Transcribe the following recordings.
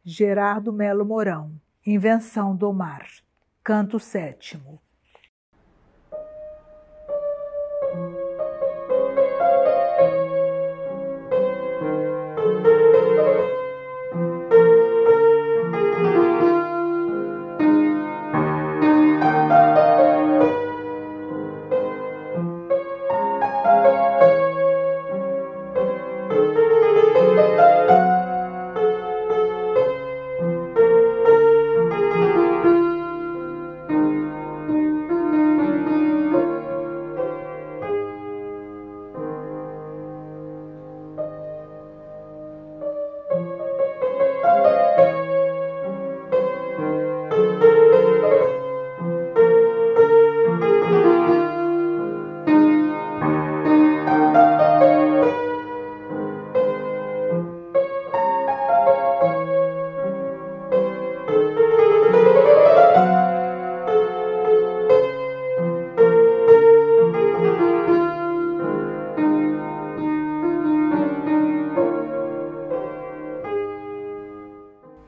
Gerardo Melo Mourão. Invenção do Mar. Canto 7º.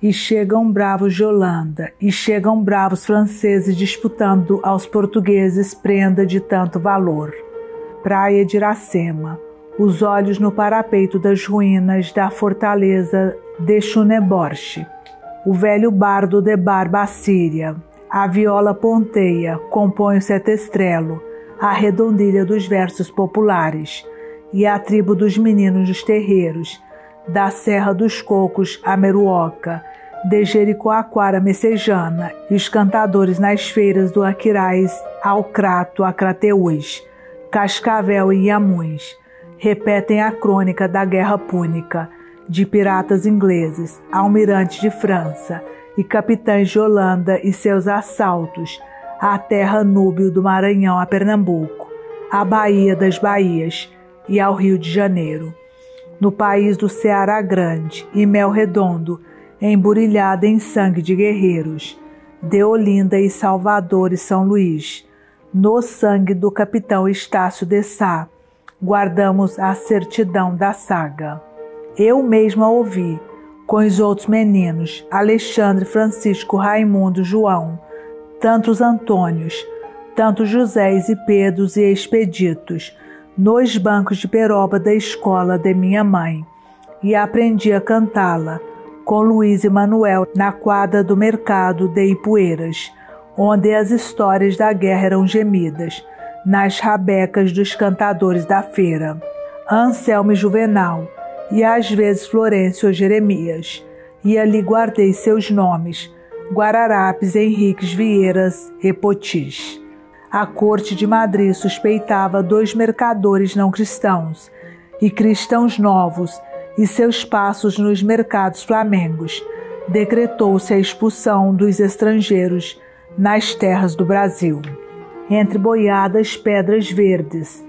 E chegam bravos de Holanda, e chegam bravos franceses disputando aos portugueses prenda de tanto valor. Praia de Iracema, os olhos no parapeito das ruínas da fortaleza de Chuneborche. O velho bardo de barba assíria, a viola ponteia, compõe o setestrelo, a redondilha dos versos populares, e a tribo dos meninos dos terreiros, da Serra dos Cocos a Meruoca, de Jericoacoara Messejana, e os cantadores nas feiras do Aquiraz ao Crato a Crateús, Cascavel e Inhamuns, repetem a crônica da Guerra Púnica, de piratas ingleses, almirantes de França e capitães de Holanda e seus assaltos à terra núbio do Maranhão a Pernambuco, à Bahia das Bahias e ao Rio de Janeiro. No país do Ceará Grande e Mel Redondo, emburilhada em sangue de guerreiros, de Olinda e Salvador e São Luís, no sangue do capitão Estácio de Sá, guardamos a certidão da saga. Eu mesma ouvi, com os outros meninos, Alexandre, Francisco, Raimundo, João, tantos Antônios, tantos Josés e Pedros e Expeditos, nos bancos de peroba da escola de minha mãe, e aprendi a cantá-la, com Luiz e Manuel na quadra do mercado de Ipueiras, onde as histórias da guerra eram gemidas, nas rabecas dos cantadores da feira, Anselmo e Juvenal, e às vezes Florencio ou Jeremias, e ali guardei seus nomes, Guararapes, Henriques, Vieiras e Potis. A corte de Madrid suspeitava 2 mercadores não cristãos, e cristãos novos, e seus passos nos mercados flamengos, decretou-se a expulsão dos estrangeiros nas terras do Brasil. Entre boiadas, pedras verdes,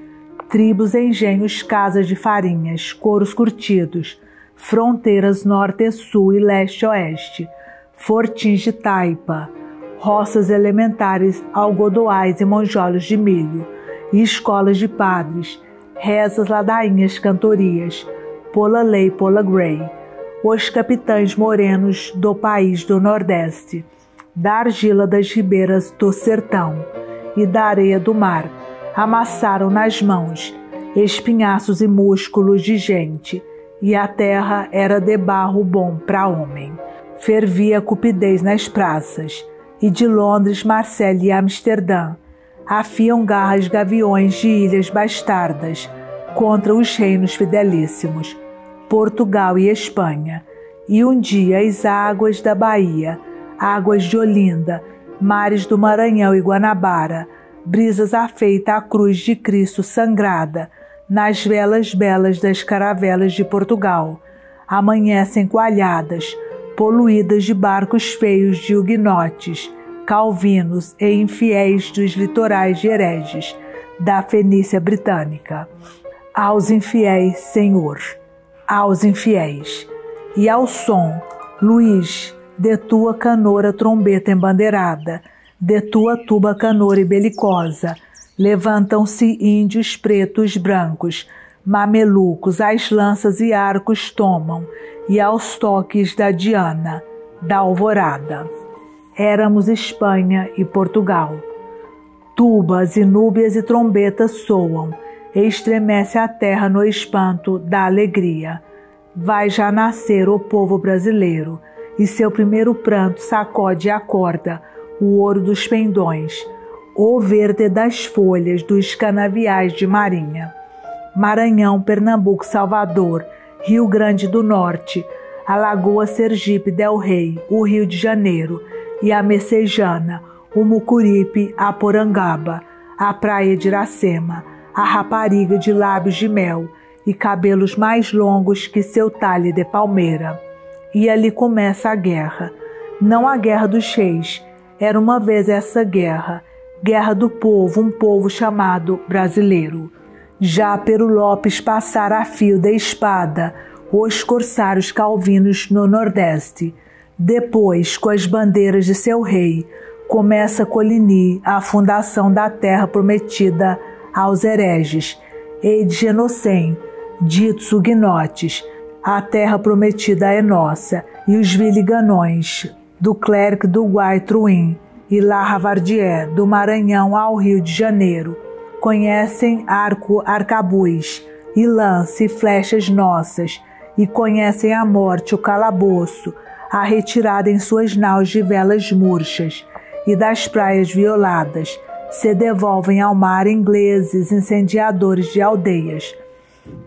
tribos, engenhos, casas de farinhas, couros curtidos, fronteiras norte e sul e leste-oeste, fortins de taipa, roças elementares, algodoais e monjolos de milho, e escolas de padres, rezas, ladainhas, cantorias, Pola Lei, Pola Grey, os capitães morenos do país do Nordeste, da argila das ribeiras do sertão e da areia do mar, amassaram nas mãos espinhaços e músculos de gente, e a terra era de barro bom para homem. Fervia a cupidez nas praças, e de Londres, Marselha e Amsterdã afiam garras gaviões de ilhas bastardas contra os reinos fidelíssimos, Portugal e Espanha, e um dia as águas da Bahia, águas de Olinda, mares do Maranhão e Guanabara, brisas afeita à cruz de Cristo sangrada, nas velas belas das caravelas de Portugal, amanhecem coalhadas, poluídas de barcos feios de huguenotes, calvinos e infiéis dos litorais de hereges, da Fenícia britânica. Aos infiéis, Senhor, aos infiéis, e ao som, Luís, de tua canora trombeta embandeirada, de tua tuba canora e belicosa, levantam-se índios pretos brancos, mamelucos, as lanças e arcos tomam, e aos toques da Diana, da alvorada. Éramos Espanha e Portugal. Tubas, inúbias e trombetas soam, e estremece a terra no espanto da alegria. Vai já nascer o povo brasileiro, e seu primeiro pranto sacode e acorda o ouro dos pendões, o verde das folhas dos canaviais de marinha. Maranhão, Pernambuco, Salvador, Rio Grande do Norte, Alagoas, Sergipe, Del Rey, o Rio de Janeiro e a Messejana, o Mucuripe, a Porangaba, a Praia de Iracema, a rapariga de lábios de mel e cabelos mais longos que seu talhe de palmeira. E ali começa a guerra. Não a guerra dos reis, era uma vez essa guerra, guerra do povo, um povo chamado brasileiro. Já Pero Lopes passara a fio da espada os corsários calvinos no Nordeste. Depois, com as bandeiras de seu rei, começa Coligny a fundação da terra prometida aos hereges, e de Genocém, ditos huguenotes, a terra prometida é nossa, e os viliganões, do Clerc do Guaitruim e La Ravardière, do Maranhão ao Rio de Janeiro, conhecem arcabuz, e lance e flechas nossas, e conhecem a morte, o calabouço, a retirada em suas naus de velas murchas, e das praias violadas, se devolvem ao mar ingleses, incendiadores de aldeias.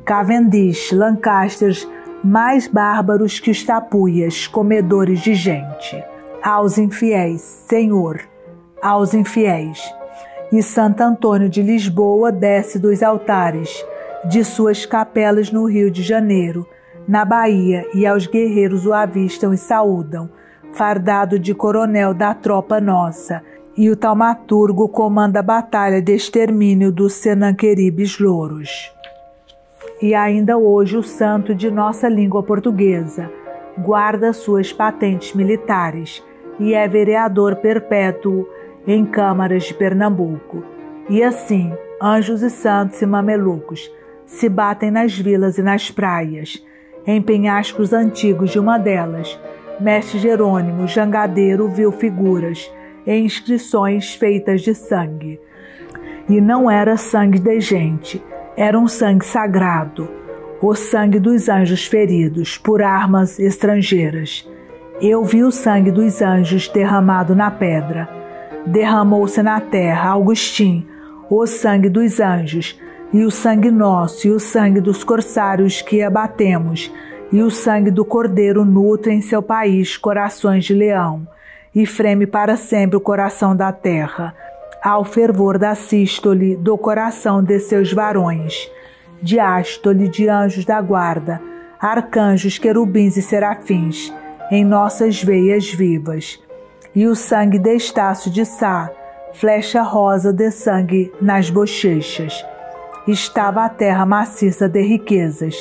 Cavendish, Lancasters, mais bárbaros que os tapuias, comedores de gente. Aos infiéis, Senhor, aos infiéis. E Santo Antônio de Lisboa desce dos altares, de suas capelas no Rio de Janeiro, na Bahia, e aos guerreiros o avistam e saúdam, fardado de coronel da tropa nossa, e o taumaturgo comanda a batalha de extermínio dos Senanqueribes louros. E ainda hoje o santo de nossa língua portuguesa guarda suas patentes militares e é vereador perpétuo em câmaras de Pernambuco. E assim, anjos e santos e mamelucos se batem nas vilas e nas praias. Em penhascos antigos de uma delas, mestre Jerônimo, jangadeiro, viu figuras e inscrições feitas de sangue. E não era sangue de gente, era um sangue sagrado, o sangue dos anjos feridos por armas estrangeiras. Eu vi o sangue dos anjos derramado na pedra. Derramou-se na terra, Augustim, o sangue dos anjos, e o sangue nosso, e o sangue dos corsários que abatemos, e o sangue do cordeiro nutre em seu país corações de leão, e freme para sempre o coração da terra, ao fervor da sístole do coração de seus varões, diástole de anjos da guarda, arcanjos, querubins e serafins, em nossas veias vivas. E o sangue de Estácio de Sá, flecha rosa de sangue nas bochechas. Estava a terra maciça de riquezas.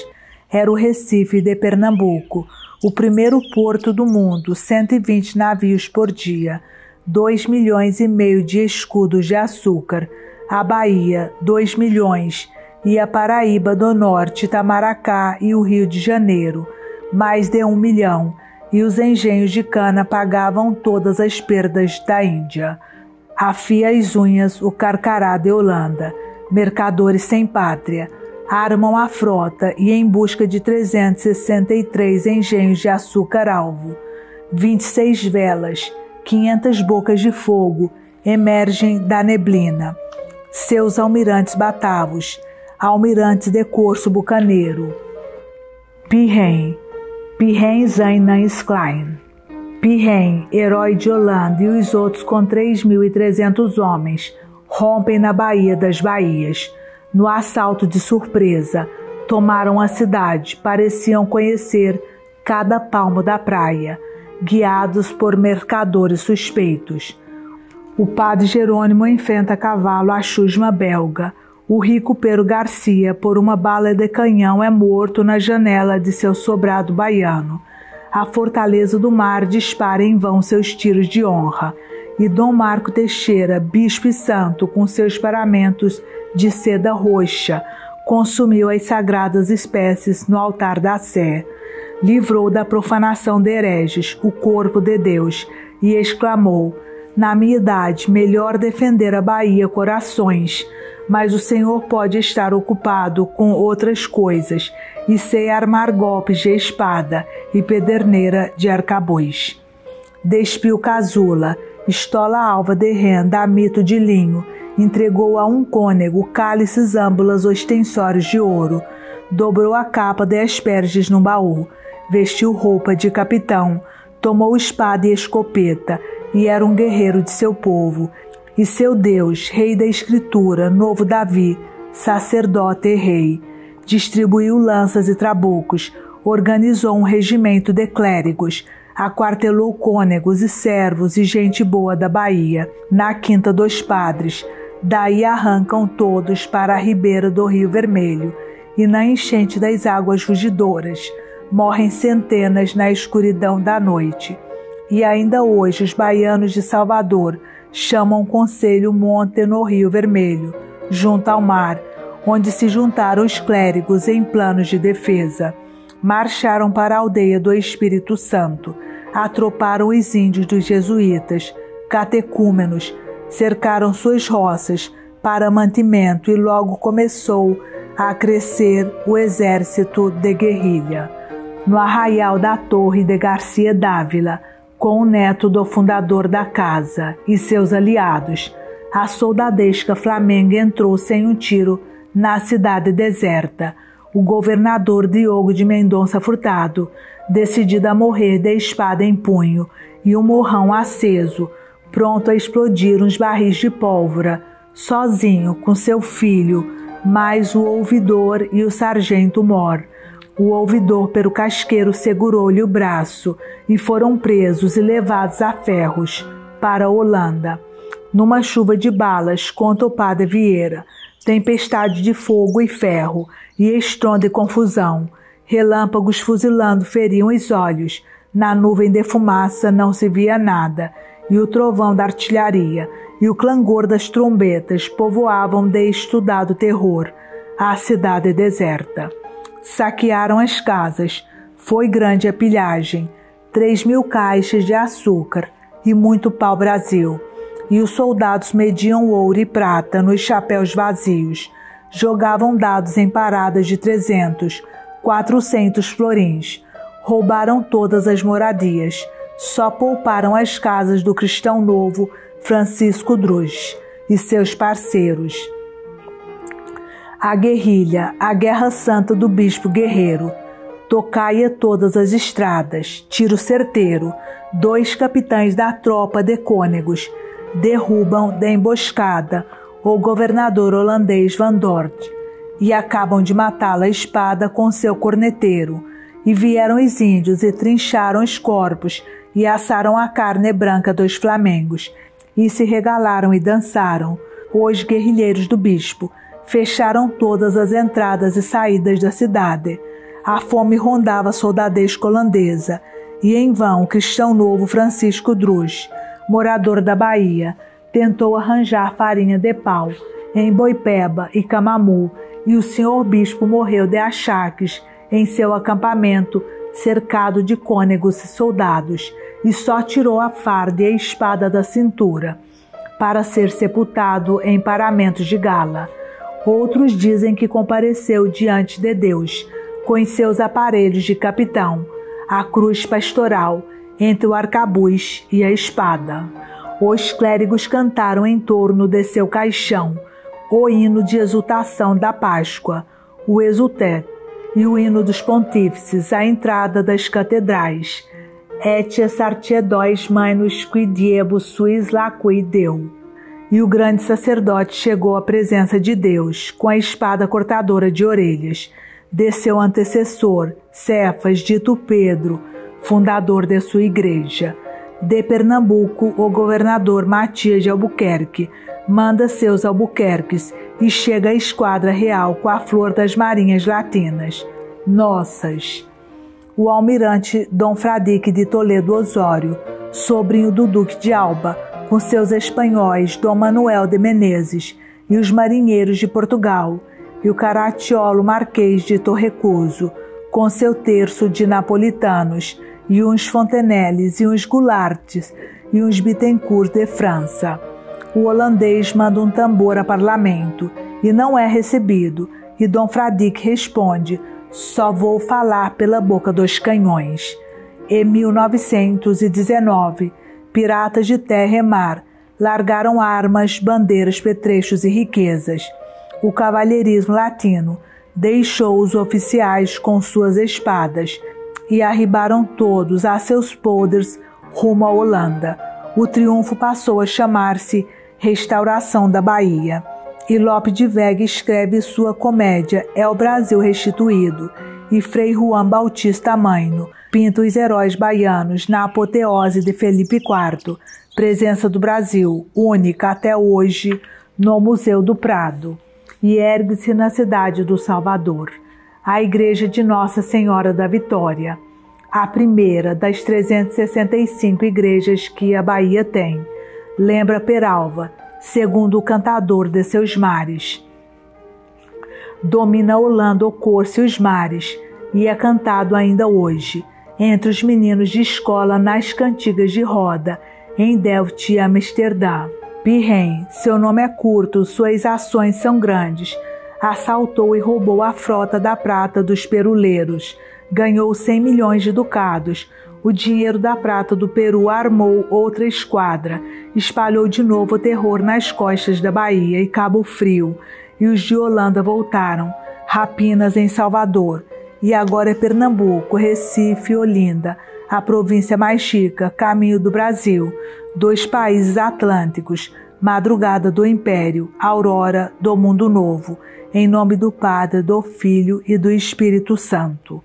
Era o Recife de Pernambuco, o primeiro porto do mundo, 120 navios por dia, 2,5 milhões de escudos de açúcar, a Bahia, 2 milhões, e a Paraíba do Norte, Itamaracá e o Rio de Janeiro, mais de 1 milhão, e os engenhos de cana pagavam todas as perdas da Índia. Afia as unhas o carcará de Holanda, mercadores sem pátria, armam a frota e em busca de 363 engenhos de açúcar-alvo, 26 velas, 500 bocas de fogo emergem da neblina. Seus almirantes batavos, almirantes de corso bucaneiro. Pirren, Zainansklein. Pirren, herói de Holanda, e os outros com 3.300 homens, rompem na Baía das Baías. No assalto de surpresa, tomaram a cidade, pareciam conhecer cada palmo da praia, guiados por mercadores suspeitos. O padre Jerônimo enfrenta a cavalo a chusma belga. O rico Pero Garcia, por uma bala de canhão, é morto na janela de seu sobrado baiano. A fortaleza do mar dispara em vão seus tiros de honra. E Dom Marco Teixeira, bispo e santo, com seus paramentos de seda roxa, consumiu as sagradas espécies no altar da Sé. livrou da profanação de hereges o corpo de Deus e exclamou: na minha idade, melhor defender a Bahia corações, mas o Senhor pode estar ocupado com outras coisas e sei armar golpes de espada e pederneira de arcabuz. Despiu casula, estola alva de renda, mito de linho, entregou a um cônego cálices âmbulas ostensórios de ouro, dobrou a capa de asperges num baú, vestiu roupa de capitão, tomou espada e escopeta, e era um guerreiro de seu povo, e seu Deus, rei da escritura, novo Davi, sacerdote e rei. Distribuiu lanças e trabucos, organizou um regimento de clérigos, aquartelou cônegos e servos e gente boa da Bahia, na Quinta dos Padres. Daí arrancam todos para a ribeira do Rio Vermelho, e na enchente das águas rugidoras morrem centenas na escuridão da noite. E ainda hoje os baianos de Salvador chamam conselho monte no Rio Vermelho, junto ao mar, onde se juntaram os clérigos em planos de defesa. Marcharam para a aldeia do Espírito Santo, atroparam os índios dos jesuítas, catecúmenos, cercaram suas roças para mantimento e logo começou a crescer o exército de guerrilha. No arraial da Torre de Garcia Dávila, com o neto do fundador da casa e seus aliados, a soldadesca flamenga entrou sem um tiro na cidade deserta. O governador Diogo de Mendonça Furtado, decidido a morrer de espada em punho e um morrão aceso, pronto a explodir uns barris de pólvora, sozinho com seu filho, mais o ouvidor e o sargento Mor. O ouvidor pelo casqueiro segurou-lhe o braço e foram presos e levados a ferros para a Holanda. Numa chuva de balas, conta o padre Vieira, tempestade de fogo e ferro, e estrondo e confusão. Relâmpagos fuzilando feriam os olhos, na nuvem de fumaça não se via nada, e o trovão da artilharia e o clangor das trombetas povoavam de estudado terror a cidade deserta. Saquearam as casas, foi grande a pilhagem, 3.000 caixas de açúcar e muito pau-brasil, e os soldados mediam ouro e prata nos chapéus vazios, jogavam dados em paradas de 300, 400 florins, roubaram todas as moradias, só pouparam as casas do cristão novo Francisco Druz e seus parceiros. A guerrilha, a guerra santa do bispo guerreiro, tocai a todas as estradas, tiro certeiro, 2 capitães da tropa de cônegos, derrubam da emboscada o governador holandês Van Dort, e acabam de matá-lo à espada com seu corneteiro, e vieram os índios e trincharam os corpos, e assaram a carne branca dos flamengos, e se regalaram e dançaram. Os guerrilheiros do bispo fecharam todas as entradas e saídas da cidade. A fome rondava a soldadesca holandesa, e em vão o cristão novo Francisco Druz, morador da Bahia, tentou arranjar farinha de pau em Boipeba e Camamu, e o senhor bispo morreu de achaques em seu acampamento, cercado de cônegos e soldados, e só tirou a farda e a espada da cintura, para ser sepultado em paramentos de gala. Outros dizem que compareceu diante de Deus, com os seus aparelhos de capitão, a cruz pastoral, entre o arcabuz e a espada. Os clérigos cantaram em torno de seu caixão o hino de exultação da Páscoa, o Exultet, e o hino dos pontífices à entrada das catedrais, Et sartiedois manus qui diebus suis lacui deu. E o grande sacerdote chegou à presença de Deus com a espada cortadora de orelhas de seu antecessor, Cefas, dito Pedro, fundador de sua igreja. De Pernambuco, o governador Matias de Albuquerque manda seus albuquerques e chega a esquadra real com a flor das marinhas latinas, nossas. O almirante Dom Fradique de Toledo Osório, sobrinho do Duque de Alba, com seus espanhóis Dom Manuel de Menezes e os marinheiros de Portugal, e o caracciolo Marquês de Torrecuso, com seu terço de napolitanos, e uns Fontenelles, e uns Goularts, e uns Bittencourt de França. O holandês manda um tambor a parlamento, e não é recebido, e Dom Fradique responde: só vou falar pela boca dos canhões. Em 1919, piratas de terra e mar largaram armas, bandeiras, petrechos e riquezas. O cavalheirismo latino deixou os oficiais com suas espadas e arribaram todos a seus polders rumo à Holanda. O triunfo passou a chamar-se Restauração da Bahia. E Lope de Vega escreve sua comédia É o Brasil Restituído, e Frei Juan Bautista Maino pinta os heróis baianos na apoteose de Felipe IV, presença do Brasil, única até hoje no Museu do Prado, e ergue-se na cidade do Salvador a Igreja de Nossa Senhora da Vitória, a primeira das 365 igrejas que a Bahia tem. Lembra Peralva, segundo o cantador de seus mares. Domina a Holanda o corso e os mares, e é cantado ainda hoje, entre os meninos de escola nas cantigas de roda, em Delft e Amsterdã. Pirren, seu nome é curto, suas ações são grandes. Assaltou e roubou a frota da prata dos peruleiros. Ganhou 100 milhões de ducados. O dinheiro da prata do Peru armou outra esquadra. Espalhou de novo o terror nas costas da Bahia e Cabo Frio. E os de Holanda voltaram. Rapinas em Salvador. E agora é Pernambuco, Recife e Olinda, a província mais chica, caminho do Brasil, 2 países atlânticos, madrugada do Império, aurora do Mundo Novo, em nome do Padre, do Filho e do Espírito Santo.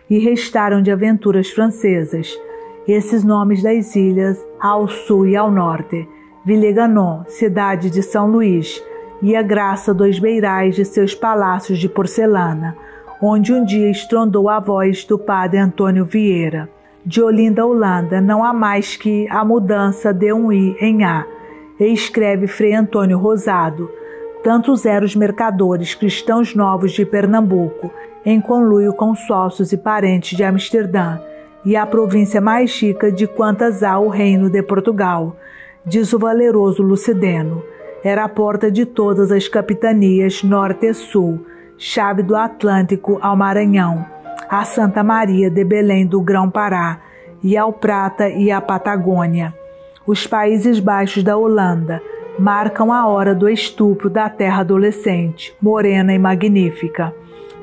E restaram de aventuras francesas esses nomes das ilhas ao sul e ao norte: Villeganon, cidade de São Luís, e a graça dos beirais de seus palácios de porcelana, onde um dia estrondou a voz do padre Antônio Vieira. De Olinda a Holanda não há mais que a mudança de um I em A, e escreve Frei Antônio Rosado. Tantos eram os mercadores cristãos novos de Pernambuco, em conluio com sócios e parentes de Amsterdã, e a província mais chica de quantas há o reino de Portugal, diz o valeroso Lucideno. Era a porta de todas as capitanias norte e sul, chave do Atlântico ao Maranhão, a Santa Maria de Belém do Grão-Pará, e ao Prata e à Patagônia. Os Países Baixos da Holanda marcam a hora do estupro da terra adolescente, morena e magnífica.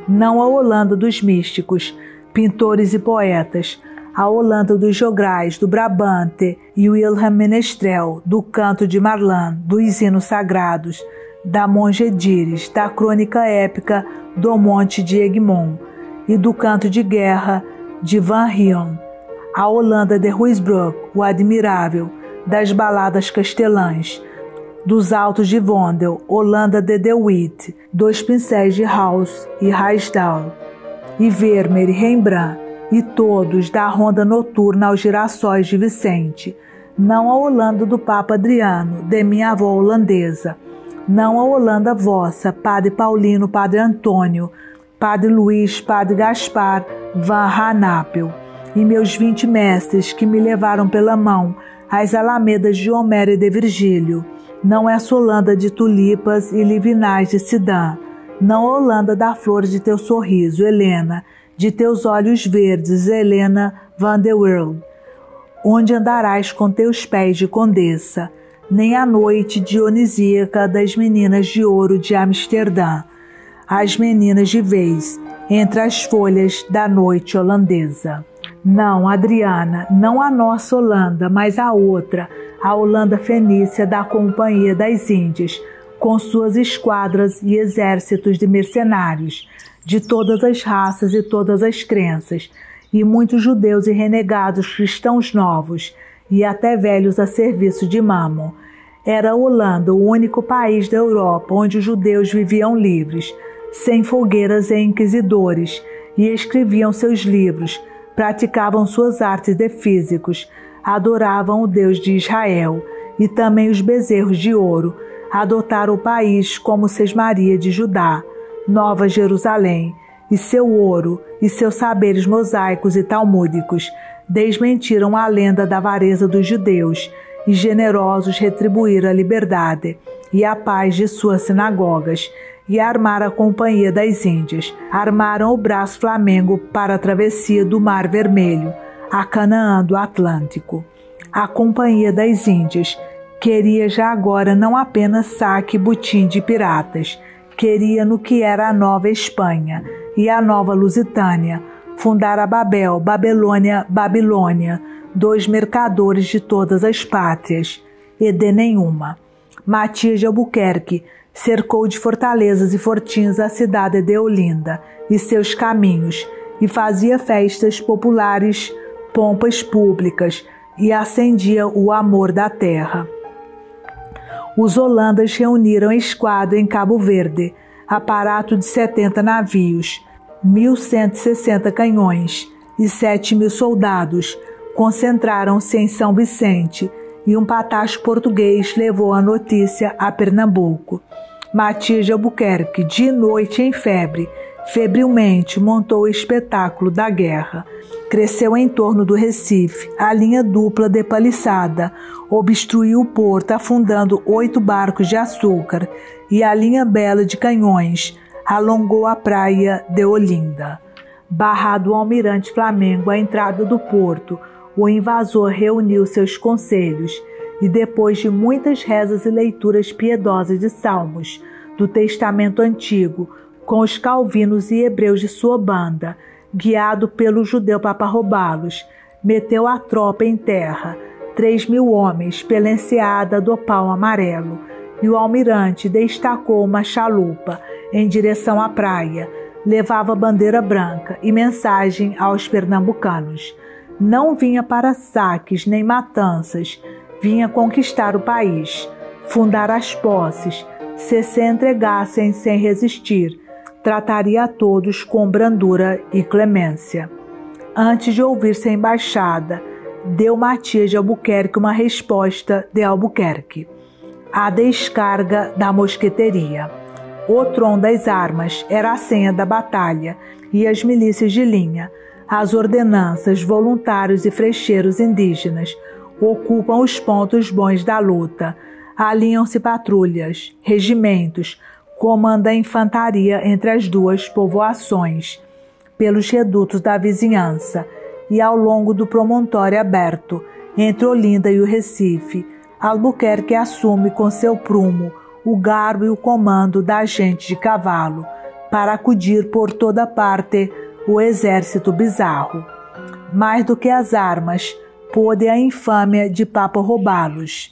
Não a Holanda dos místicos, pintores e poetas, a Holanda dos jograis, do Brabante e Wilhelm Menestrel, do canto de Marlan, dos hinos sagrados, da Monge Edires, da crônica épica do Monte de Egmont e do canto de guerra de Van Rion. A Holanda de Ruysbroek, o admirável, das baladas castelãs, dos altos de Vondel, Holanda de De Witt, dos pincéis de Haus e Ruysdael, e Vermeer e Rembrandt, e todos da ronda noturna aos girassóis de Vicente. Não a Holanda do Papa Adriano, de minha avó holandesa. Não a Holanda vossa, Padre Paulino, Padre Antônio, Padre Luís, Padre Gaspar, Van Ranapel, e meus 20 mestres que me levaram pela mão às alamedas de Homero e de Virgílio. Não essa Holanda de tulipas e livinais de Sidã. Não a Holanda da flor de teu sorriso, Helena, de teus olhos verdes, Helena van der Wereld, onde andarás com teus pés de condessa, nem a noite dionisíaca das meninas de ouro de Amsterdã, as meninas de vez, entre as folhas da noite holandesa. Não, Adriana, não a nossa Holanda, mas a outra, a Holanda fenícia da Companhia das Índias, com suas esquadras e exércitos de mercenários, de todas as raças e todas as crenças, e muitos judeus e renegados cristãos novos, e até velhos a serviço de Mammon. Era a Holanda o único país da Europa onde os judeus viviam livres, sem fogueiras e inquisidores, e escreviam seus livros, praticavam suas artes de físicos, adoravam o Deus de Israel, e também os bezerros de ouro, adotaram o país como Sesmaria de Judá, Nova Jerusalém, e seu ouro, e seus saberes mosaicos e talmúdicos desmentiram a lenda da avareza dos judeus, e generosos retribuíram a liberdade e a paz de suas sinagogas, e armaram a Companhia das Índias. Armaram o braço Flamengo para a travessia do Mar Vermelho, a Canaã do Atlântico. A Companhia das Índias queria já agora não apenas saque e butim de piratas, queria no que era a Nova Espanha e a Nova Lusitânia, fundar a Babel, Babilônia, Babilônia, dois mercadores de todas as pátrias, e de nenhuma. Matias de Albuquerque cercou de fortalezas e fortinhos a cidade de Olinda e seus caminhos, e fazia festas populares, pompas públicas, e acendia o amor da terra. Os holandas reuniram esquadra em Cabo Verde, aparato de 70 navios, 1.160 canhões e 7.000 soldados. Concentraram-se em São Vicente, e um patacho português levou a notícia a Pernambuco. Matias de Albuquerque, de noite em febre, febrilmente montou o espetáculo da guerra. Cresceu em torno do Recife, a linha dupla de paliçada, obstruiu o porto afundando 8 barcos de açúcar, e a linha bela de canhões alongou a praia de Olinda. Barrado o almirante Flamengo à entrada do porto, o invasor reuniu seus conselhos e, depois de muitas rezas e leituras piedosas de salmos do Testamento Antigo, com os calvinos e hebreus de sua banda, guiado pelo judeu Paparrobalos, meteu a tropa em terra, 3.000 homens pela enseada do Pau Amarelo, e o almirante destacou uma chalupa em direção à praia, levava bandeira branca e mensagem aos pernambucanos. Não vinha para saques nem matanças, vinha conquistar o país, fundar as posses, se entregassem sem resistir, trataria a todos com brandura e clemência. Antes de ouvir-se a embaixada, deu Matias de Albuquerque uma resposta de Albuquerque: a descarga da mosqueteria. O trom das armas era a senha da batalha, e as milícias de linha, as ordenanças, voluntários e frecheiros indígenas ocupam os pontos bons da luta. Alinham-se patrulhas, regimentos, comanda a infantaria entre as duas povoações, pelos redutos da vizinhança e ao longo do promontório aberto, entre Olinda e o Recife. Albuquerque assume com seu prumo o garbo e o comando da gente de cavalo, para acudir por toda parte o exército bizarro. Mais do que as armas, pôde a infâmia de Paparrobalos.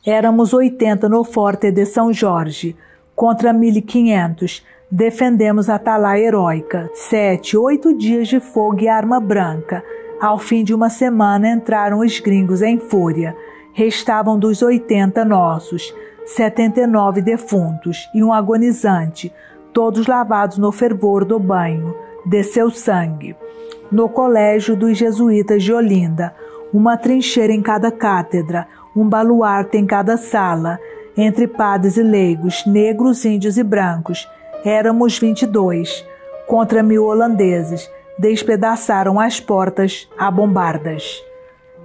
Éramos 80 no forte de São Jorge, contra 1.500, defendemos a atalaia heróica. 7, 8 dias de fogo e arma branca. Ao fim de uma semana entraram os gringos em fúria. Restavam dos 80 nossos, 79 defuntos e um agonizante, todos lavados no fervor do banho de seu sangue. No colégio dos jesuítas de Olinda, uma trincheira em cada cátedra, um baluarte em cada sala, entre padres e leigos, negros, índios e brancos. Éramos 22, contra 1.000 holandeses. Despedaçaram as portas a bombardas.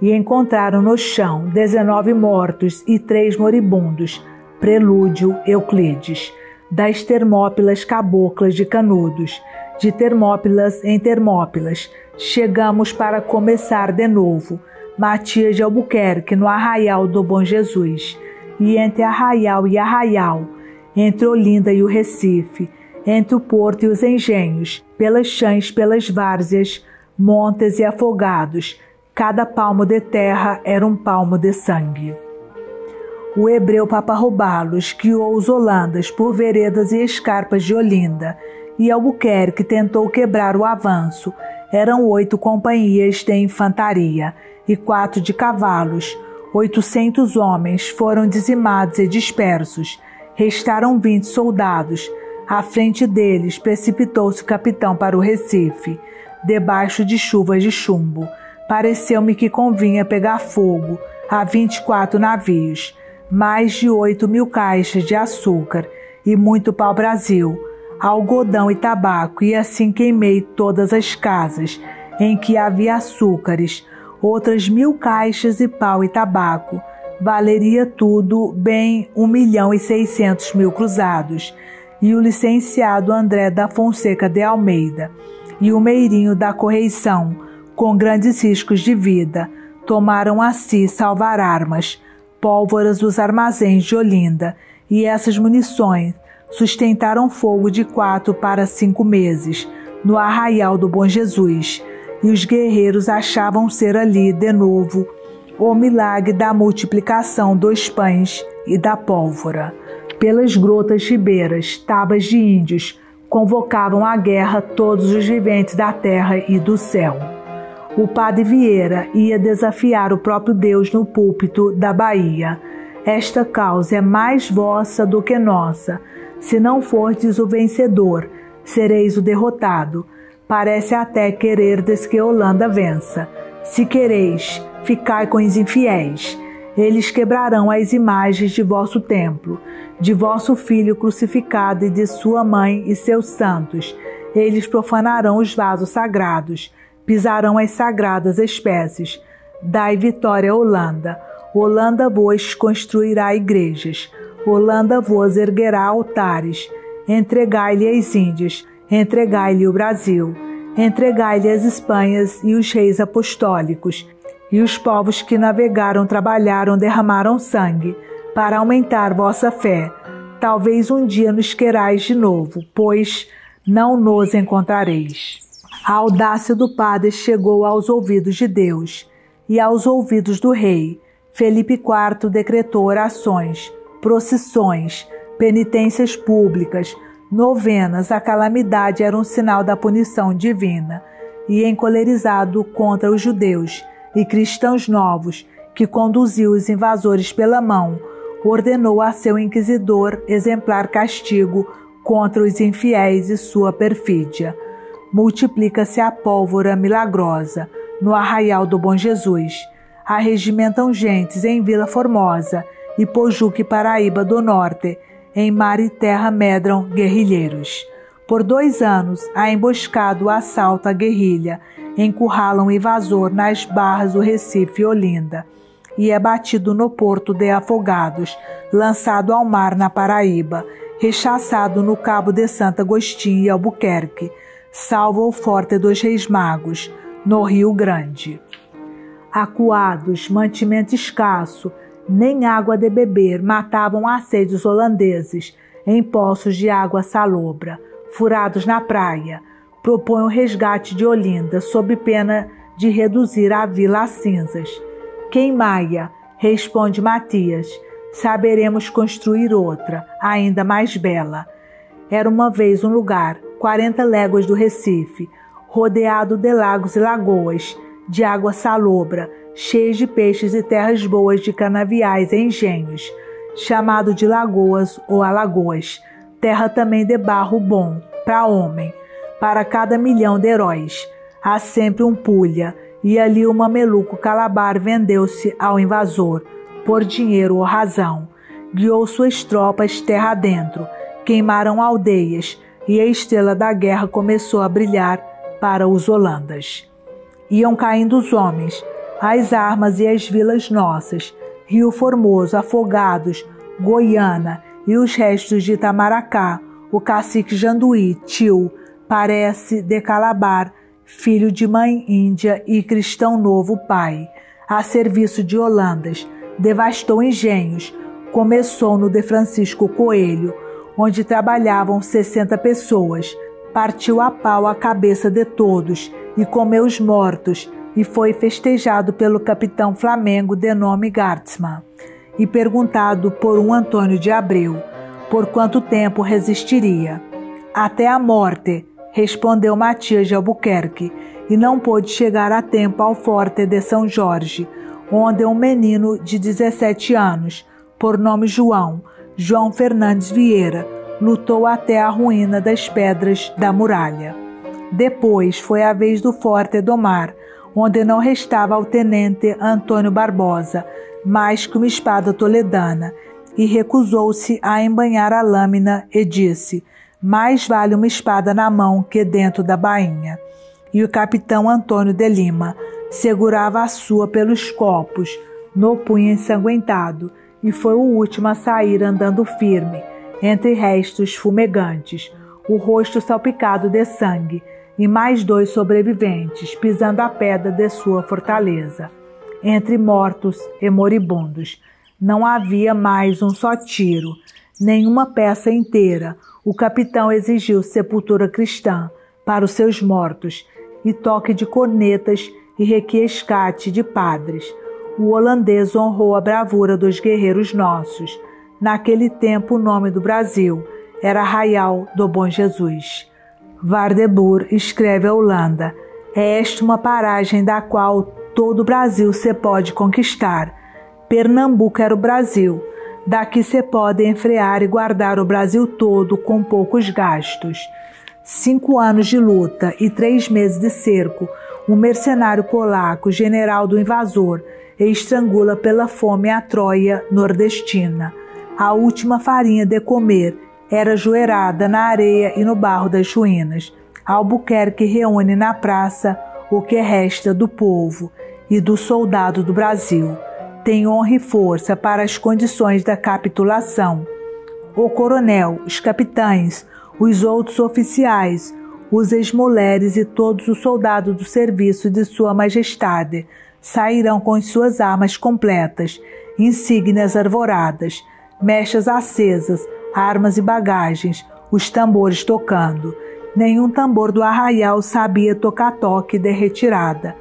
E encontraram no chão 19 mortos e 3 moribundos. Prelúdio Euclides. Das Termópilas caboclas de Canudos, de Termópilas em Termópilas, chegamos para começar de novo. Matias de Albuquerque no Arraial do Bom Jesus, e entre Arraial e Arraial, entre Olinda e o Recife, entre o Porto e os Engenhos, pelas chãs, pelas várzeas, montes e afogados, cada palmo de terra era um palmo de sangue. O hebreu Paparrobalos guiou os holandas por veredas e escarpas de Olinda, e Albuquerque tentou quebrar o avanço. Eram 8 companhias de infantaria e 4 de cavalos. 800 homens foram dizimados e dispersos. Restaram 20 soldados. À frente deles precipitou-se o capitão para o Recife, debaixo de chuvas de chumbo. Pareceu-me que convinha pegar fogo a 24 navios, mais de 8.000 caixas de açúcar e muito pau-brasil. algodão e tabaco, e assim queimei todas as casas em que havia açúcares, outras 1000 caixas e pau e tabaco. Valeria tudo bem 1.600.000 cruzados. E o licenciado André da Fonseca de Almeida e o meirinho da Correição, com grandes riscos de vida, tomaram a si salvar armas, pólvoras dos armazéns de Olinda, e essas munições sustentaram fogo de 4 para 5 meses, no Arraial do Bom Jesus, e os guerreiros achavam ser ali, de novo, o milagre da multiplicação dos pães e da pólvora. Pelas grotas ribeiras, tabas de índios convocavam à guerra todos os viventes da terra e do céu. O padre Vieira ia desafiar o próprio Deus no púlpito da Bahia. Esta causa é mais vossa do que nossa. Se não fordes o vencedor, sereis o derrotado. Parece até quererdes que Holanda vença. Se quereis, ficai com os infiéis. Eles quebrarão as imagens de vosso templo, de vosso filho crucificado e de sua mãe e seus santos. Eles profanarão os vasos sagrados, pisarão as sagradas espécies. Dai vitória a Holanda. Holanda vos construirá igrejas. Holanda vos erguerá altares. Entregai-lhe as Índias, entregai-lhe o Brasil, entregai-lhe as Espanhas e os reis apostólicos. E os povos que navegaram, trabalharam, derramaram sangue, para aumentar vossa fé. Talvez um dia nos querais de novo, pois não nos encontrareis. A audácia do padre chegou aos ouvidos de Deus e aos ouvidos do rei. Felipe IV decretou orações, procissões, penitências públicas, novenas. A calamidade era um sinal da punição divina, e encolerizado contra os judeus e cristãos novos, que conduziu os invasores pela mão, ordenou a seu inquisidor exemplar castigo contra os infiéis e sua perfídia. Multiplica-se a pólvora milagrosa no Arraial do Bom Jesus. Arregimentam gentes em Vila Formosa e Pojuque, Paraíba do Norte. Em mar e terra medram guerrilheiros. Por 2 anos, a emboscado assalta a guerrilha, encurralam o invasor nas barras do Recife e Olinda, e é batido no porto de Afogados, lançado ao mar na Paraíba, rechaçado no Cabo de Santo Agostinho e Albuquerque, salvo o Forte dos Reis Magos, no Rio Grande. Acuados, mantimento escasso, nem água de beber, matavam a sede os holandeses em poços de água salobra, furados na praia. Propõe o resgate de Olinda, sob pena de reduzir a vila a cinzas. Queimai-a, responde Matias, saberemos construir outra, ainda mais bela. Era uma vez um lugar, 40 léguas do Recife, rodeado de lagos e lagoas, de água salobra, cheios de peixes e terras boas de canaviais e engenhos, chamado de Lagoas ou Alagoas, terra também de barro bom, para homem. Para cada 1.000.000 de heróis, há sempre um pulha, e ali o mameluco Calabar vendeu-se ao invasor, por dinheiro ou razão. Guiou suas tropas terra adentro, queimaram aldeias, e a estrela da guerra começou a brilhar para os holandas. Iam caindo os homens, as armas e as vilas nossas, Rio Formoso, Afogados, Goiânia e os restos de Itamaracá, o cacique Janduí, tio, parece de Calabar, filho de mãe índia e cristão novo pai, a serviço de holandas, devastou engenhos, começou no de Francisco Coelho, onde trabalhavam 60 pessoas, partiu a pau a cabeça de todos e comeu os mortos, e foi festejado pelo capitão Flamengo de nome Gartzman, e perguntado por um Antônio de Abreu, por quanto tempo resistiria. Até a morte, respondeu Matias de Albuquerque, e não pôde chegar a tempo ao Forte de São Jorge, onde um menino de 17 anos, por nome João Fernandes Vieira, lutou até a ruína das pedras da muralha. Depois foi a vez do Forte do Mar, onde não restava ao tenente Antônio Barbosa mais que uma espada toledana, e recusou-se a embanhar a lâmina e disse: Mais vale uma espada na mão que dentro da bainha. E o capitão Antônio de Lima segurava a sua pelos copos, no punho ensanguentado, e foi o último a sair andando firme, entre restos fumegantes, o rosto salpicado de sangue, e mais 2 sobreviventes pisando a pedra de sua fortaleza. Entre mortos e moribundos, não havia mais um só tiro, nenhuma peça inteira. O capitão exigiu sepultura cristã para os seus mortos e toque de cornetas e requiescate de padres. O holandês honrou a bravura dos guerreiros nossos. Naquele tempo o nome do Brasil era Arraial do Bom Jesus. Waerdeburg escreve a Holanda: é esta uma paragem da qual todo o Brasil se pode conquistar. Pernambuco era o Brasil. Daqui se pode enfrear e guardar o Brasil todo com poucos gastos. 5 anos de luta e 3 meses de cerco, um mercenário polaco, general do invasor, estrangula pela fome a Troia nordestina. A última farinha de comer era joerada na areia e no barro das ruínas. Albuquerque reúne na praça o que resta do povo e do soldado do Brasil. Tem honra e força para as condições da capitulação. O coronel, os capitães, os outros oficiais, os ex-mulheres e todos os soldados do serviço de Sua Majestade sairão com as suas armas completas, insígnias arvoradas, mechas acesas, armas e bagagens, os tambores tocando. Nenhum tambor do arraial sabia tocar toque de retirada,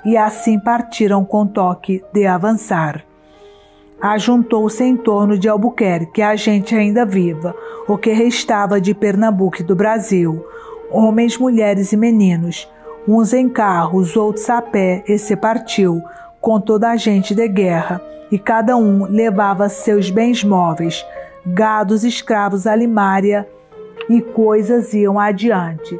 e assim partiram com toque de avançar. Ajuntou-se em torno de Albuquerque a gente ainda viva, o que restava de Pernambuco e do Brasil, homens, mulheres e meninos, uns em carros, outros a pé, e se partiu, com toda a gente de guerra, e cada um levava seus bens móveis, gados, escravos, alimária e coisas iam adiante.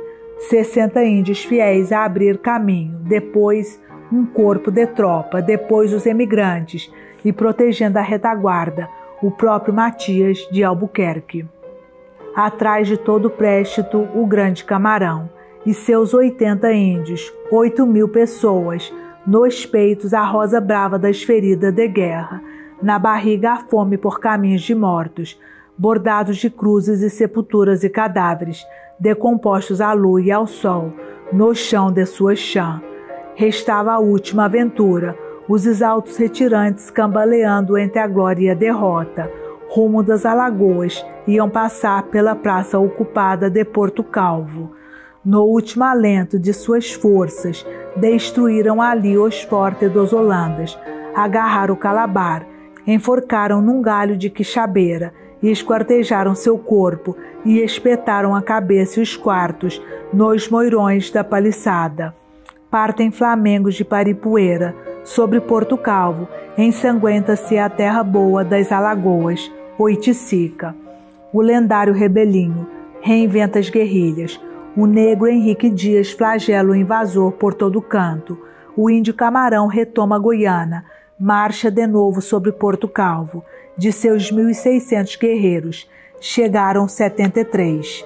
60 índios fiéis a abrir caminho, depois um corpo de tropa, depois os emigrantes, e protegendo a retaguarda, o próprio Matias de Albuquerque. Atrás de todo o préstito, o grande Camarão, e seus 80 índios, 8.000 pessoas, nos peitos a rosa brava das feridas de guerra, na barriga a fome por caminhos de mortos, bordados de cruzes e sepulturas e cadáveres, decompostos à lua e ao sol, no chão de sua chã. Restava a última aventura, os exaltos retirantes cambaleando entre a glória e a derrota, rumo das Alagoas, iam passar pela praça ocupada de Porto Calvo. No último alento de suas forças, destruíram ali os fortes dos holandas, agarraram o Calabar, enforcaram num galho de quixabeira e esquartejaram seu corpo e espetaram a cabeça e os quartos nos moirões da paliçada. Partem flamengos de Paripueira, sobre Porto Calvo, ensanguenta-se a terra boa das Alagoas, Oiticica. O lendário Rebelinho reinventa as guerrilhas. O negro Henrique Dias flagela o invasor por todo canto. O índio Camarão retoma a Guiana, marcha de novo sobre Porto Calvo. De seus 1.600 guerreiros, chegaram 73.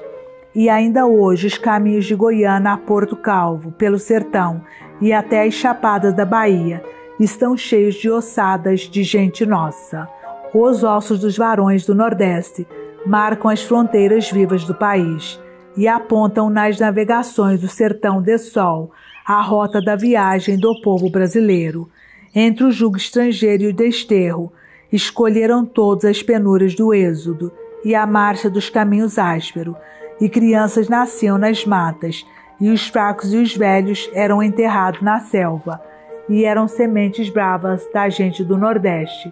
E ainda hoje os caminhos de Goiânia a Porto Calvo, pelo sertão e até as chapadas da Bahia, estão cheios de ossadas de gente nossa. Os ossos dos varões do Nordeste marcam as fronteiras vivas do país e apontam nas navegações do sertão de sol a rota da viagem do povo brasileiro. Entre o jugo estrangeiro e o desterro, escolheram todas as penúrias do êxodo e a marcha dos caminhos ásperos, e crianças nasciam nas matas, e os fracos e os velhos eram enterrados na selva, e eram sementes bravas da gente do Nordeste.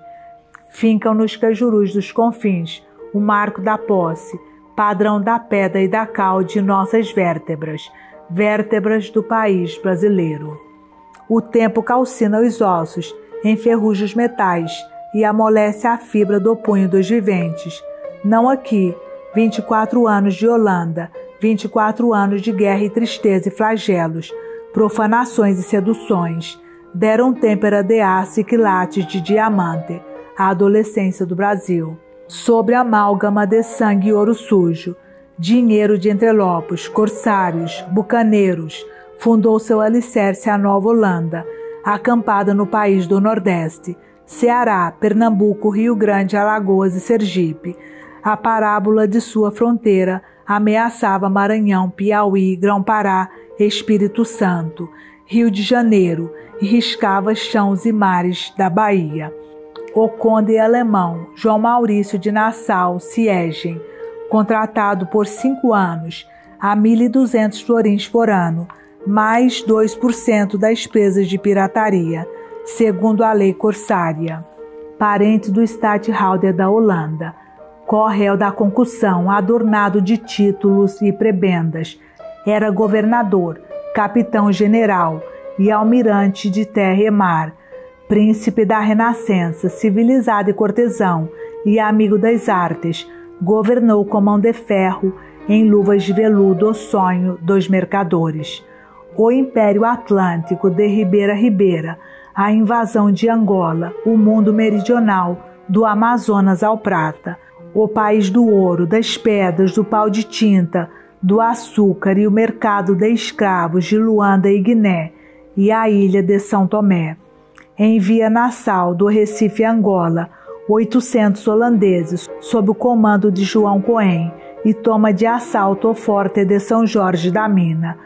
Fincam nos cajurus dos confins o marco da posse, padrão da pedra e da cal de nossas vértebras, vértebras do país brasileiro. O tempo calcina os ossos, enferruja os metais e amolece a fibra do punho dos viventes. Não aqui, 24 anos de Holanda, 24 anos de guerra e tristeza e flagelos, profanações e seduções, deram têmpera de aço e quilates de diamante à adolescência do Brasil. Sobre a amálgama de sangue e ouro sujo, dinheiro de entrelopos, corsários, bucaneiros, fundou seu alicerce a Nova Holanda, acampada no país do Nordeste, Ceará, Pernambuco, Rio Grande, Alagoas e Sergipe. A parábola de sua fronteira ameaçava Maranhão, Piauí, Grão-Pará, Espírito Santo, Rio de Janeiro e riscava chãos e mares da Bahia. O conde alemão João Maurício de Nassau-Siegen, contratado por 5 anos a 1.200 florins por ano, mais 2% das despesas de pirataria, segundo a lei corsária. Parente do stadtholder da Holanda, corréu da concussão, adornado de títulos e prebendas, era governador, capitão-general e almirante de terra e mar, príncipe da Renascença, civilizado e cortesão, e amigo das artes, governou com mão de ferro, em luvas de veludo, o sonho dos mercadores. O Império Atlântico de ribeira a ribeira, a invasão de Angola, o mundo meridional, do Amazonas ao Prata, o país do ouro, das pedras, do pau de tinta, do açúcar e o mercado de escravos de Luanda e Guiné, e a ilha de São Tomé. Envia Nassau, do Recife, Angola, 800 holandeses, sob o comando de João Coen, e toma de assalto o forte de São Jorge da Mina,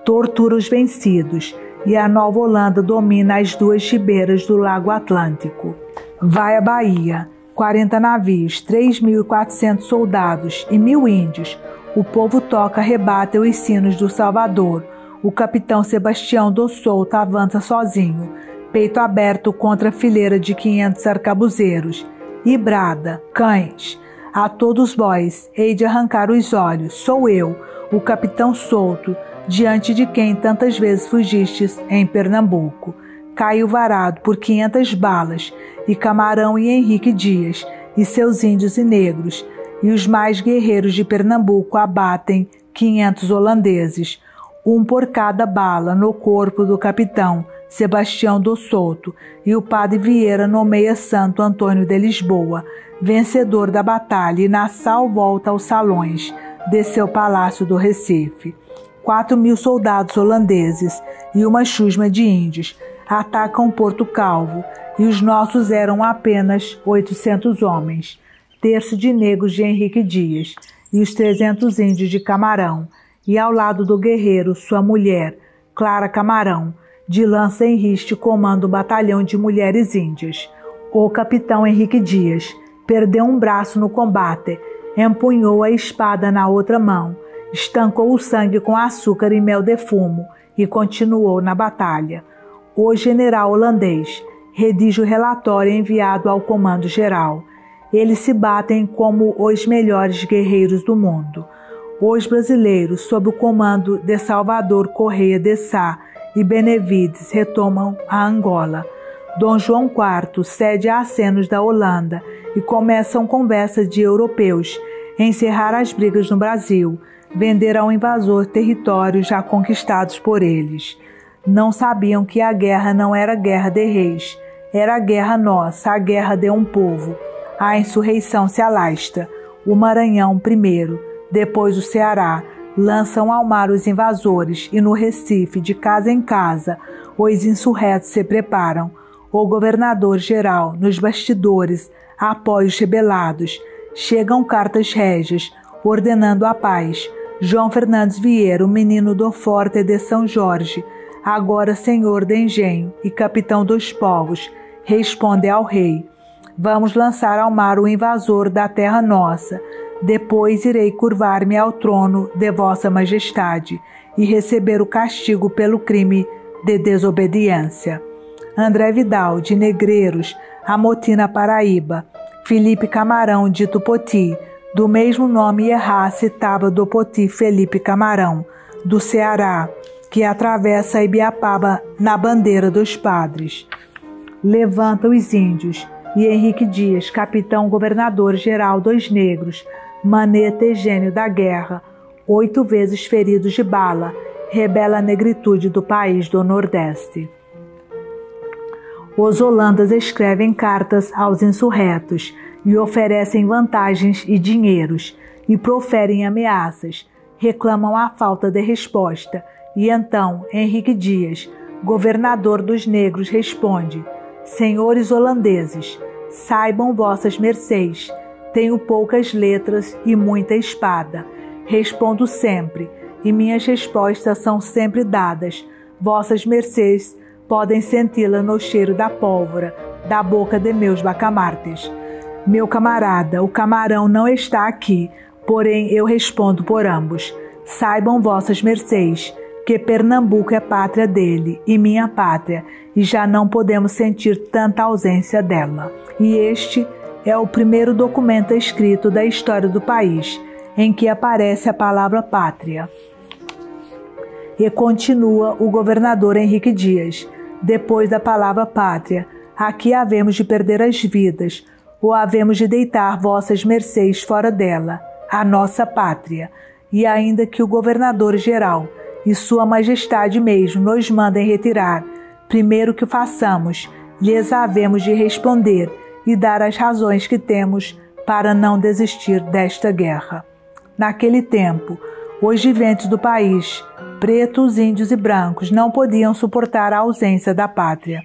tortura os vencidos, e a Nova Holanda domina as 2 ribeiras do Lago Atlântico. Vai à Bahia, 40 navios, 3.400 soldados e 1.000 índios. O povo toca, rebate os sinos do Salvador. O capitão Sebastião do Souto avança sozinho, peito aberto contra a fileira de 500 arcabuzeiros, e brada: cães! A todos vós, hei de arrancar os olhos, sou eu, o capitão Souto, diante de quem tantas vezes fugistes em Pernambuco. Caiu varado por 500 balas, e Camarão e Henrique Dias, e seus índios e negros, e os mais guerreiros de Pernambuco abatem 500 holandeses, um por cada bala no corpo do capitão Sebastião do Souto, e o padre Vieira nomeia Santo Antônio de Lisboa, vencedor da batalha, e Nassau volta aos salões de seu palácio do Recife. 4.000 soldados holandeses e uma chusma de índios atacam Porto Calvo, e os nossos eram apenas 800 homens, terço de negros de Henrique Dias, e os 300 índios de Camarão, e ao lado do guerreiro sua mulher, Clara Camarão, de lança em riste comanda um batalhão de mulheres índias. O capitão Henrique Dias perdeu um braço no combate, empunhou a espada na outra mão, estancou o sangue com açúcar e mel de fumo e continuou na batalha. O general holandês redige o relatório enviado ao comando-geral. Eles se batem como os melhores guerreiros do mundo. Os brasileiros, sob o comando de Salvador Correia de Sá e Benevides, retomam a Angola. Dom João IV cede a acenos da Holanda e começam conversas de europeus, encerrar as brigas no Brasil, vender ao invasor territórios já conquistados por eles. Não sabiam que a guerra não era guerra de reis, era a guerra nossa, a guerra de um povo. A insurreição se alastra. O Maranhão primeiro, depois o Ceará, lançam ao mar os invasores, e no Recife, de casa em casa, os insurretos se preparam. O governador-geral, nos bastidores, apoia os rebelados. Chegam cartas régias, ordenando a paz. João Fernandes Vieira, o menino do forte de São Jorge, agora senhor de engenho e capitão dos povos, responde ao rei: vamos lançar ao mar o invasor da terra nossa. Depois irei curvar-me ao trono de vossa majestade e receber o castigo pelo crime de desobediência. André Vidal, de Negreiros, amotina Paraíba. Felipe Camarão, de Tupoti, do mesmo nome Errá citava do Poti Felipe Camarão, do Ceará, que atravessa Ibiapaba na bandeira dos padres. Levanta os índios, e Henrique Dias, capitão governador-geral dos negros, maneta e gênio da guerra, 8 vezes feridos de bala, rebela a negritude do país do Nordeste. Os holandas escrevem cartas aos insurretos e oferecem vantagens e dinheiros, e proferem ameaças, reclamam a falta de resposta, e então Henrique Dias, governador dos negros, responde: senhores holandeses, saibam vossas mercês, tenho poucas letras e muita espada. Respondo sempre, e minhas respostas são sempre dadas. Vossas mercês podem senti-la no cheiro da pólvora, da boca de meus bacamartes. Meu camarada, o camarão não está aqui, porém eu respondo por ambos. Saibam vossas mercês, que Pernambuco é pátria dele e minha pátria, e já não podemos sentir tanta ausência dela. E este é o primeiro documento escrito da história do país, em que aparece a palavra pátria. E continua o governador Henrique Dias: depois da palavra pátria, aqui havemos de perder as vidas, ou havemos de deitar vossas mercês fora dela, a nossa pátria. E ainda que o governador-geral e sua majestade mesmo nos mandem retirar, primeiro que o façamos, lhes havemos de responder e dar as razões que temos para não desistir desta guerra. Naquele tempo, os viventes do país, pretos, índios e brancos, não podiam suportar a ausência da pátria.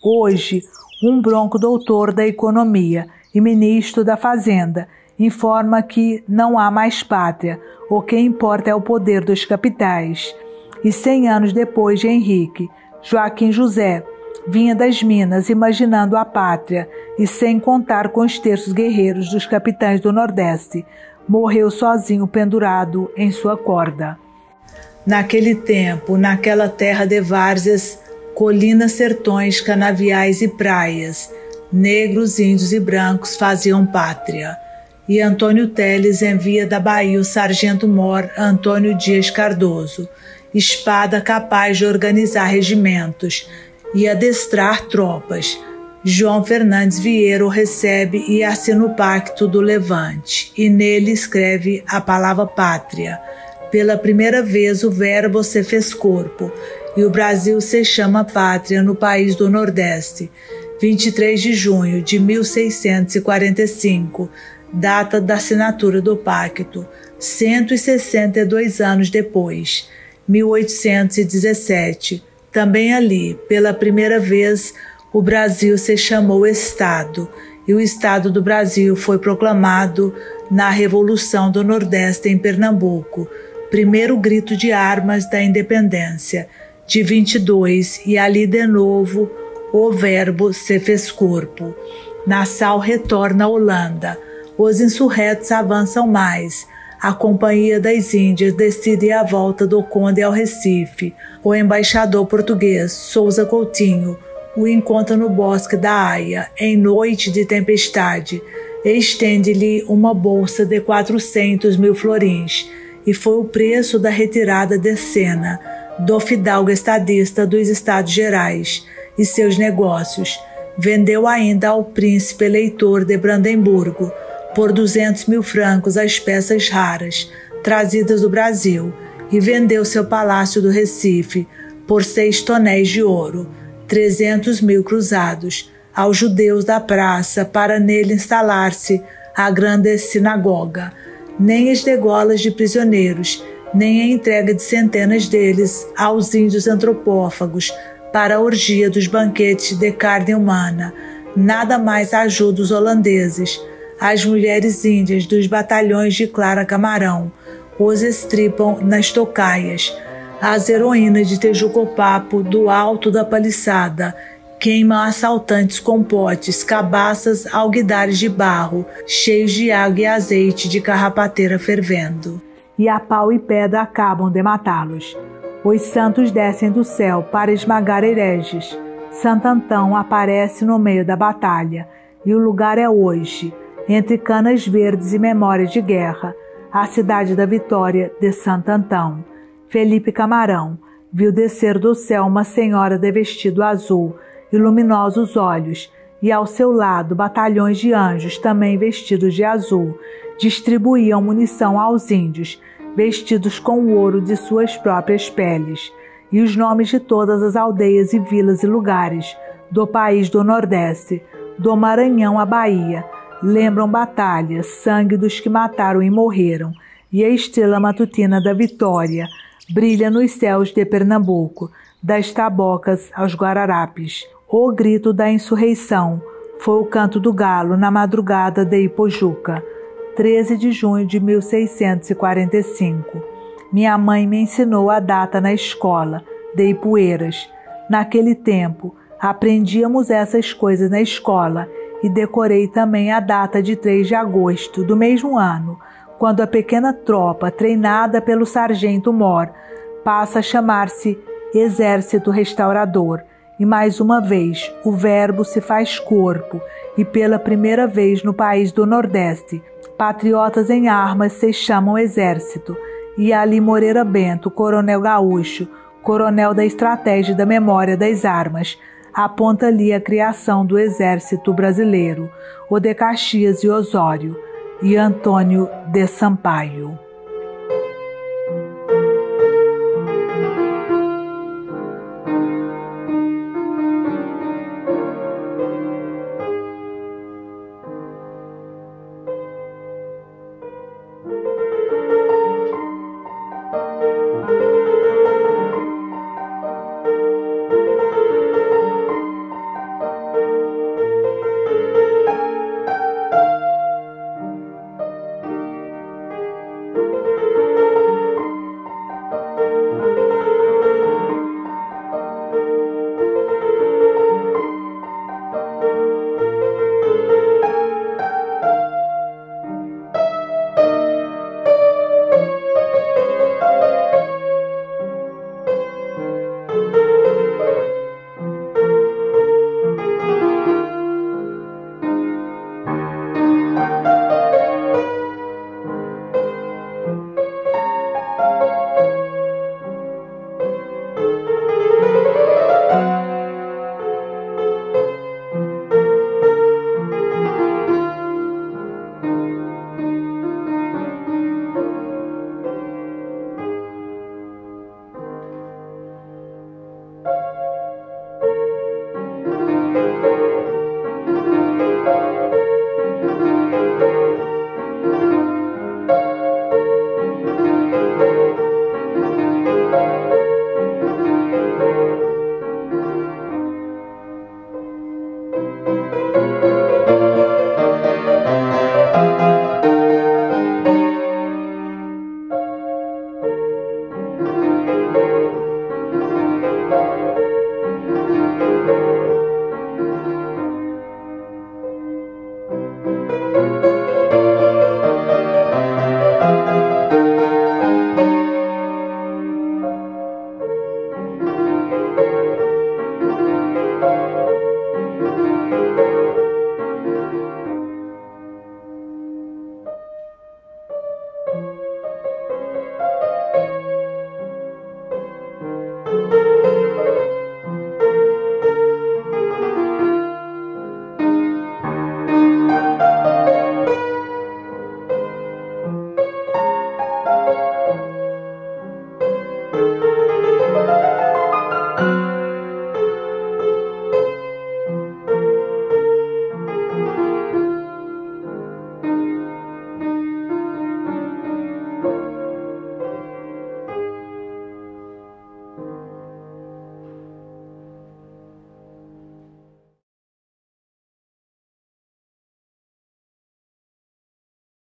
Hoje, um bronco doutor da economia e ministro da Fazenda informa que não há mais pátria, o que importa é o poder dos capitais. E 100 anos depois de Henrique, Joaquim José vinha das Minas imaginando a pátria e, sem contar com os terços guerreiros dos capitães do Nordeste, morreu sozinho pendurado em sua corda. Naquele tempo, naquela terra de várzeas, colinas, sertões, canaviais e praias, negros, índios e brancos faziam pátria. E Antônio Teles envia da Bahia o sargento-mor Antônio Dias Cardoso, espada capaz de organizar regimentos e adestrar tropas. João Fernandes Vieira o recebe e assina o Pacto do Levante, e nele escreve a palavra pátria. Pela primeira vez o verbo se fez corpo, e o Brasil se chama pátria no país do Nordeste. 23 de junho de 1645, data da assinatura do pacto. 162 anos depois, 1817, também ali, pela primeira vez, o Brasil se chamou Estado, e o Estado do Brasil foi proclamado na Revolução do Nordeste em Pernambuco, primeiro grito de armas da independência, de 22, e ali de novo o verbo se fez corpo. Nassau retorna à Holanda, os insurretos avançam mais, a Companhia das Índias decide a volta do conde ao Recife. O embaixador português, Souza Coutinho, o encontra no Bosque da Haia, em noite de tempestade, e estende-lhe uma bolsa de 400 mil florins, e foi o preço da retirada de Sena, do fidalgo estadista dos Estados Gerais, e seus negócios. Vendeu ainda ao príncipe eleitor de Brandemburgo, por 200 mil francos, as peças raras, trazidas do Brasil, e vendeu seu palácio do Recife, por 6 tonéis de ouro, 300 mil cruzados, aos judeus da praça, para nele instalar-se a grande sinagoga. Nem as degolas de prisioneiros, nem a entrega de centenas deles aos índios antropófagos, para a orgia dos banquetes de carne humana, nada mais ajuda os holandeses. As mulheres índias dos batalhões de Clara Camarão os estripam nas tocaias. As heroínas de Tejucopapo, do alto da paliçada, queimam assaltantes com potes, cabaças, alguidares de barro, cheios de água e azeite de carrapateira fervendo. E a pau e pedra acabam de matá-los. Os santos descem do céu para esmagar hereges. Santo Antão aparece no meio da batalha, e o lugar é hoje, entre canas verdes e memórias de guerra, a cidade da vitória de Santo Antão. Felipe Camarão viu descer do céu uma senhora de vestido azul e luminosos olhos, e ao seu lado batalhões de anjos, também vestidos de azul, distribuíam munição aos índios, vestidos com o ouro de suas próprias peles, e os nomes de todas as aldeias e vilas e lugares do país do Nordeste, do Maranhão à Bahia, lembram batalhas, sangue dos que mataram e morreram, e a estrela matutina da vitória brilha nos céus de Pernambuco, das Tabocas aos Guararapes. O grito da insurreição foi o canto do galo na madrugada de Ipojuca, 13 de junho de 1645. Minha mãe me ensinou a data na escola, de Ipueiras. Naquele tempo, aprendíamos essas coisas na escola e decorei também a data de 3 de agosto do mesmo ano, quando a pequena tropa, treinada pelo sargento Mor, passa a chamar-se Exército Restaurador. E mais uma vez o verbo se faz corpo, e pela primeira vez no país do Nordeste, patriotas em armas se chamam Exército. E Ali Moreira Bento, coronel gaúcho, coronel da estratégia e da memória das armas, aponta ali a criação do Exército Brasileiro, o de Caxias e Osório, e Antônio de Sampaio.